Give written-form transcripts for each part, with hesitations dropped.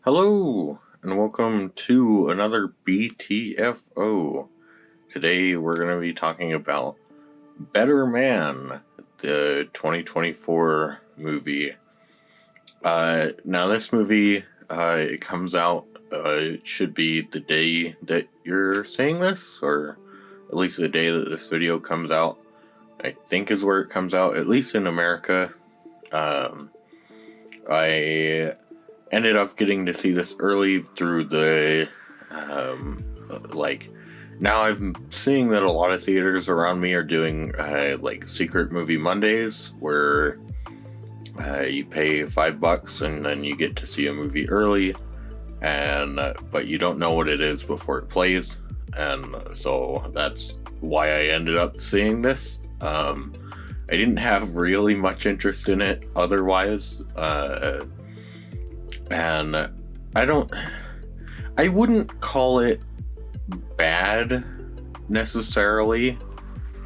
Hello, and welcome to another BTFO. Today we're going to be talking about Better Man, the 2024 movie. Now this movie, it comes out, it should be the day that you're seeing this, or at least the day that this video comes out, I think is where it comes out, at least in America. I ended up getting to see this early through the now I'm seeing that a lot of theaters around me are doing secret movie Mondays where you pay $5 and then you get to see a movie early, and but you don't know what it is before it plays, and so that's why I ended up seeing this. I didn't have really much interest in it otherwise, and I wouldn't call it bad necessarily.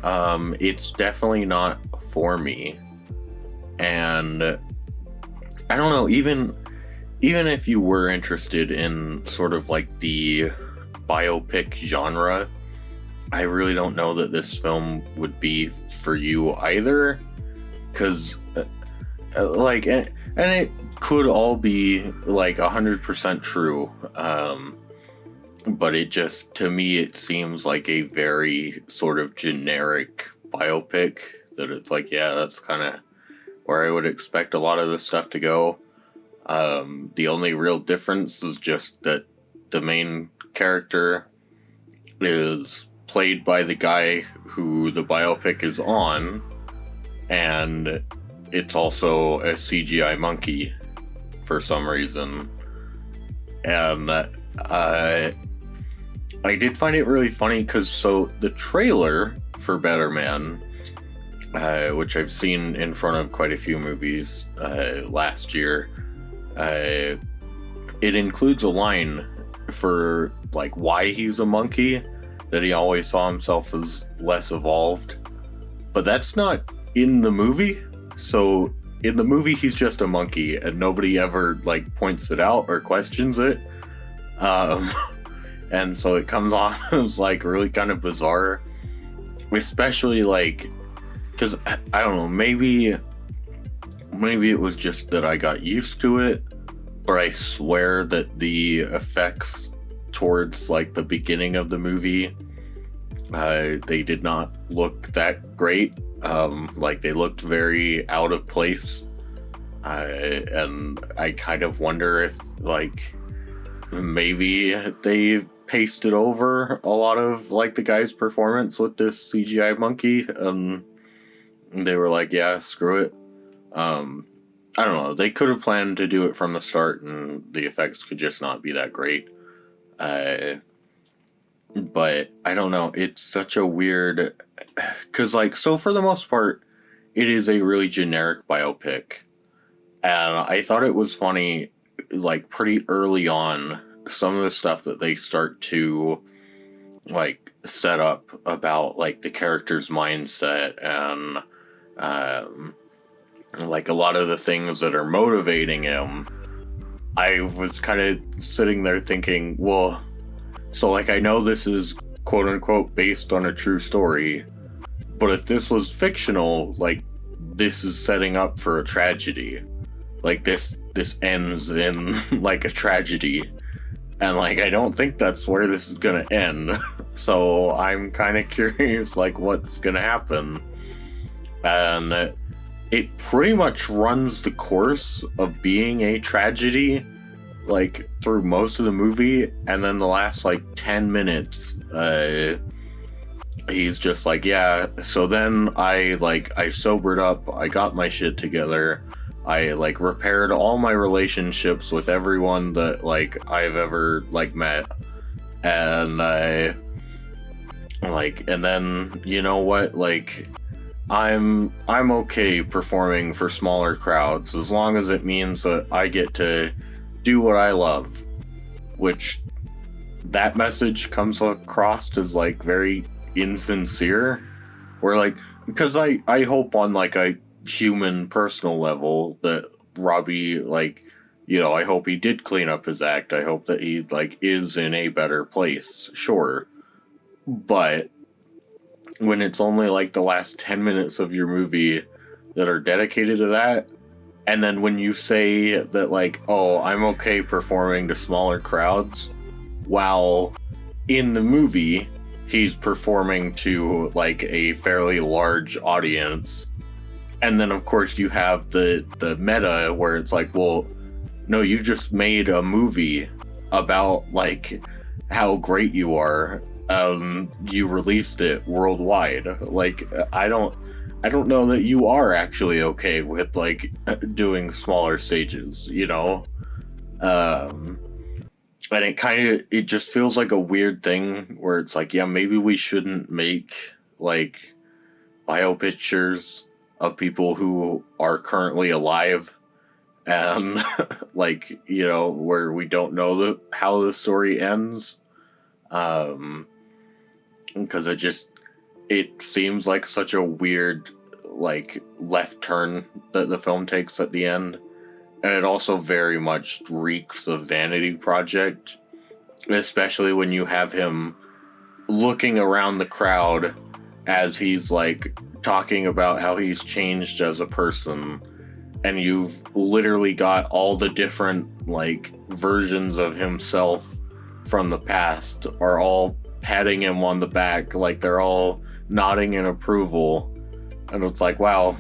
It's definitely not for me, and I don't know, even if you were interested in sort of like the biopic genre, I really don't know that this film would be for you either, because and it could all be like 100% true, but it just, to me, it seems like a very sort of generic biopic that it's like, yeah, that's kind of where I would expect a lot of this stuff to go. The only real difference is just that the main character is played by the guy who the biopic is on, and it's also a CGI monkey for some reason. And I did find it really funny because so the trailer for Better Man, which I've seen in front of quite a few movies last year, it includes a line for like why he's a monkey, that he always saw himself as less evolved, but that's not in the movie. So in the movie he's just a monkey and nobody ever like points it out or questions it, and so it comes off as like really kind of bizarre, especially like because I don't know, maybe it was just that I got used to it, but I swear that the effects towards like the beginning of the movie, they did not look that great. Like they looked very out of place, and I kind of wonder if like maybe they pasted over a lot of like the guy's performance with this CGI monkey, and they were like, yeah, screw it. I don't know, they could have planned to do it from the start and the effects could just not be that great. But I don't know, it's such a weird, because like, so for the most part it is a really generic biopic, and I thought it was funny like pretty early on some of the stuff that they start to like set up about like the character's mindset and like a lot of the things that are motivating him. I was kind of sitting there thinking, well, so like I know this is quote unquote based on a true story, but if this was fictional, like this is setting up for a tragedy. Like this ends in like a tragedy, and like I don't think that's where this is gonna end. So I'm kind of curious like what's gonna happen. And it pretty much runs the course of being a tragedy like through most of the movie, and then the last like 10 minutes he's just like, yeah, so then I sobered up, I got my shit together, I like repaired all my relationships with everyone that like I've ever like met, and and then you know what, like I'm okay performing for smaller crowds as long as it means that I get to do what I love, which that message comes across as like very insincere, where like, because I hope on like a human personal level that Robbie like I hope he did clean up his act. I hope that he like is in a better place. Sure. But when it's only like the last 10 minutes of your movie that are dedicated to that, and then when you say that like, oh, I'm okay performing to smaller crowds, while in the movie he's performing to like a fairly large audience, and then of course you have the meta where it's like, well, no, you just made a movie about like how great you are. You released it worldwide. Like, I don't know that you are actually okay with like doing smaller stages, and it just feels like a weird thing where it's like, yeah, maybe we shouldn't make like bio pictures of people who are currently alive, and like, where we don't know how the story ends, because it seems like such a weird like left turn that the film takes at the end, and it also very much reeks of Vanity Project, especially when you have him looking around the crowd as he's like talking about how he's changed as a person, and you've literally got all the different like versions of himself from the past are all patting him on the back, like they're all nodding in approval, and it's like, wow,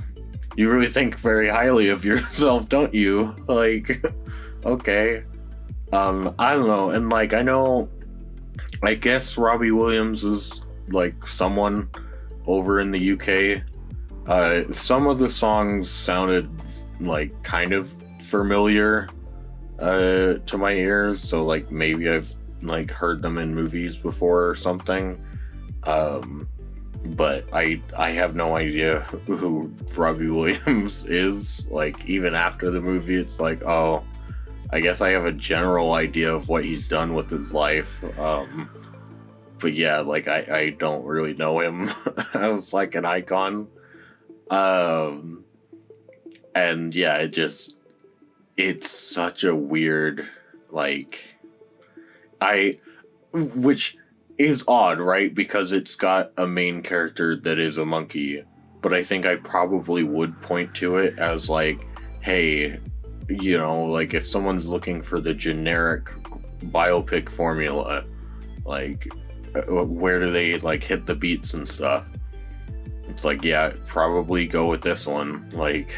you really think very highly of yourself, don't you? Like, okay. I don't know, and like, I guess Robbie Williams is like someone over in the UK. Some of the songs sounded like kind of familiar to my ears, so like maybe I've like heard them in movies before or something, but I have no idea who Robbie Williams is. Like, even after the movie, it's like, oh, I guess I have a general idea of what he's done with his life, but yeah, like I don't really know him as like an icon, and yeah, it's such a weird, like, which is odd, right? Because it's got a main character that is a monkey, but I think I probably would point to it as like, hey, like if someone's looking for the generic biopic formula, like where do they like hit the beats and stuff? It's like, yeah, probably go with this one. Like,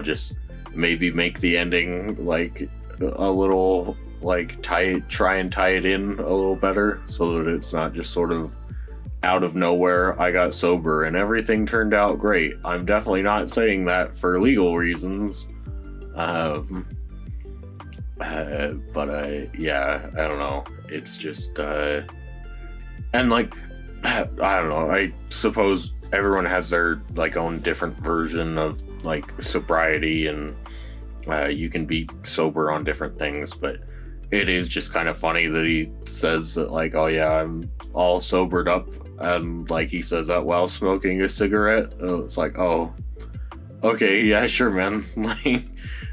just maybe make the ending like a little like try and tie it in a little better, so that it's not just sort of out of nowhere, I got sober and everything turned out great. I'm definitely not saying that for legal reasons. But yeah, I don't know. It's just, and like, I don't know. I suppose everyone has their like own different version of like sobriety, and you can be sober on different things, but it is just kind of funny that he says that like, oh yeah, I'm all sobered up, and like he says that while smoking a cigarette. It's like, oh, okay, yeah, sure, man. Like,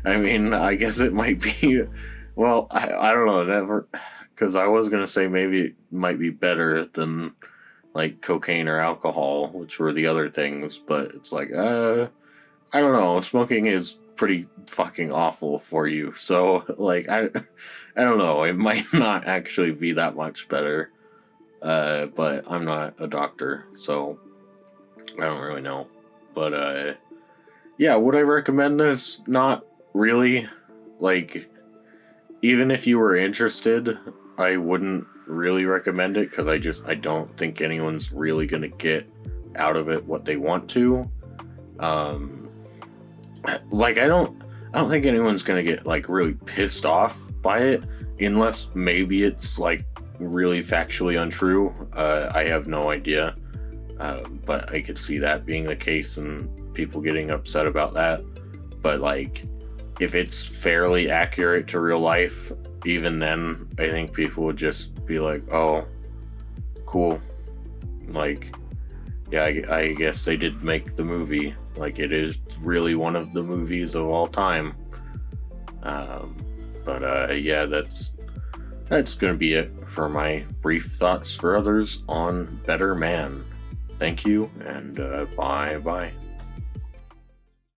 I mean, I guess it might be, well, I don't know, never, because I was gonna say maybe it might be better than like cocaine or alcohol, which were the other things, but it's like, I don't know, smoking is pretty fucking awful for you, so like, I don't know, it might not actually be that much better, but I'm not a doctor, so I don't really know. But yeah, would I recommend this? Not really. Like, even if you were interested, I wouldn't really recommend it, because I don't think anyone's really gonna get out of it what they want to. Like, I don't think anyone's gonna get like really pissed off by it, unless maybe it's like really factually untrue. I have no idea, but I could see that being the case and people getting upset about that. But like, if it's fairly accurate to real life, even then I think people would just be like, oh, cool, like, yeah, I guess they did make the movie. Like, it is really one of the movies of all time. Yeah, that's gonna be it for my brief thoughts for others on Better Man. Thank you, and bye bye.